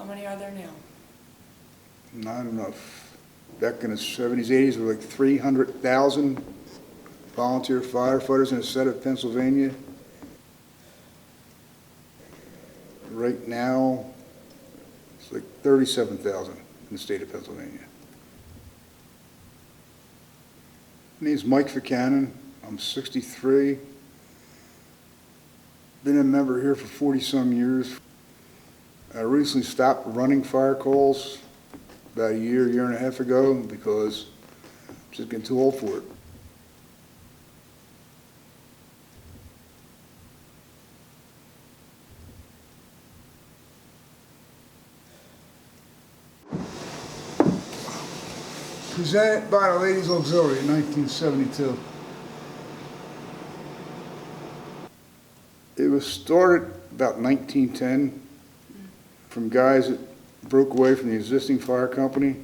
many are there now? Not enough. Back in the 70s, 80s, there were like 300,000 volunteer firefighters in the state of Pennsylvania. Right now, it's like 37,000 in the state of Pennsylvania. My name's Mike Buchanan. I'm 63. Been a member here for 40-some years. I recently stopped running fire calls about a year and a half ago because I'm just getting too old for it. Presented by the Ladies Auxiliary in 1972. It was started about 1910 from guys that broke away from the existing fire company,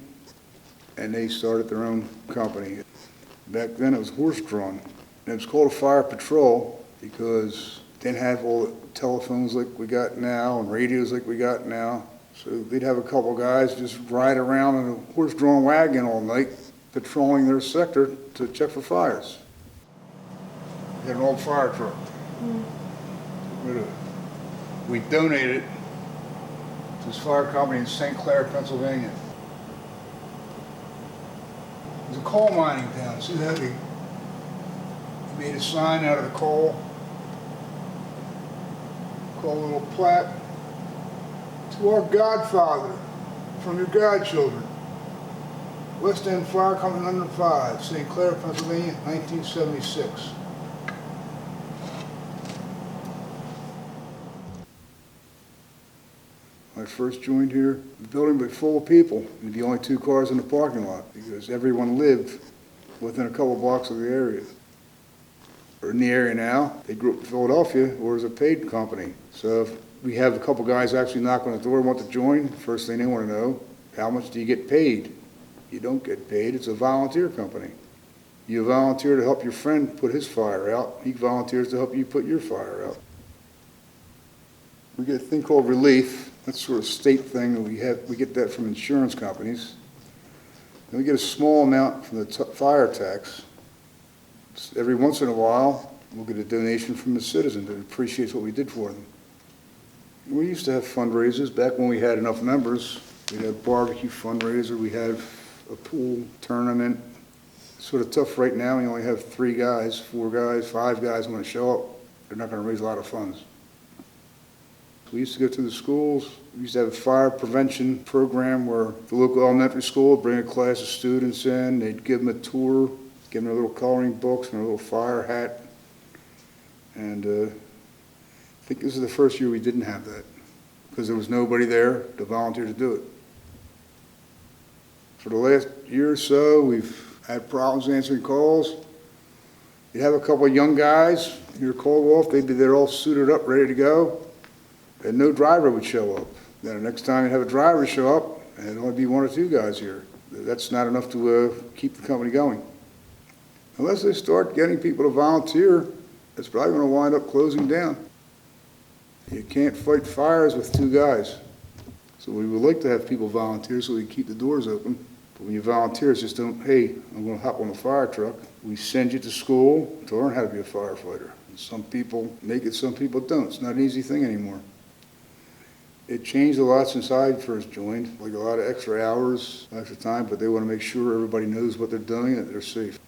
and they started their own company. Back then it was horse-drawn, and it was called a fire patrol because they didn't have all the telephones like we got now and radios like we got now. So they'd have a couple guys just ride around in a horse-drawn wagon all night, patrolling their sector to check for fires. They had an old fire truck. We donated it to this fire company in St. Clair, Pennsylvania. It was a coal mining town. See that? They made a sign out of the coal, called a little plaque. To our Godfather, from your godchildren. West End Fire Company No. 5, St. Clair, Pennsylvania, 1976. When I first joined here, the building was full of people. There'd be only 2 cars in the parking lot because everyone lived within a couple blocks of the area. Or in the area now, they grew up in Philadelphia, or as a paid company. So if we have a couple guys actually knock on the door and want to join, first thing they want to know, how much do you get paid? You don't get paid, it's a volunteer company. You volunteer to help your friend put his fire out, he volunteers to help you put your fire out. We get a thing called relief, that's sort of a state thing, we get that from insurance companies. Then we get a small amount from the fire tax. Every once in a while, we'll get a donation from the citizen that appreciates what we did for them. We used to have fundraisers back when we had enough members. We'd have a barbecue fundraiser, we had a pool tournament. It's sort of tough right now, we only have 3 guys, 4 guys, 5 guys want to show up. They're not going to raise a lot of funds. We used to go to the schools. We used to have a fire prevention program where the local elementary school would bring a class of students in, they'd give them a tour, give them their little coloring books and a little fire hat. And I think this is the first year we didn't have that because there was nobody there to volunteer to do it. For the last year or so, we've had problems answering calls. You'd have a couple of young guys, you're called off, they'd be there all suited up, ready to go, and no driver would show up. Then the next time you'd have a driver show up, and it'd only be 1 or 2 guys here. That's not enough to keep the company going. Unless they start getting people to volunteer, it's probably going to wind up closing down. You can't fight fires with 2 guys. So we would like to have people volunteer so we can keep the doors open. But when you volunteer, it's just don't, hey, I'm going to hop on a fire truck. We send you to school to learn how to be a firefighter. And some people make it, some people don't. It's not an easy thing anymore. It changed a lot since I first joined, like a lot of extra hours, extra time, but they want to make sure everybody knows what they're doing and that they're safe.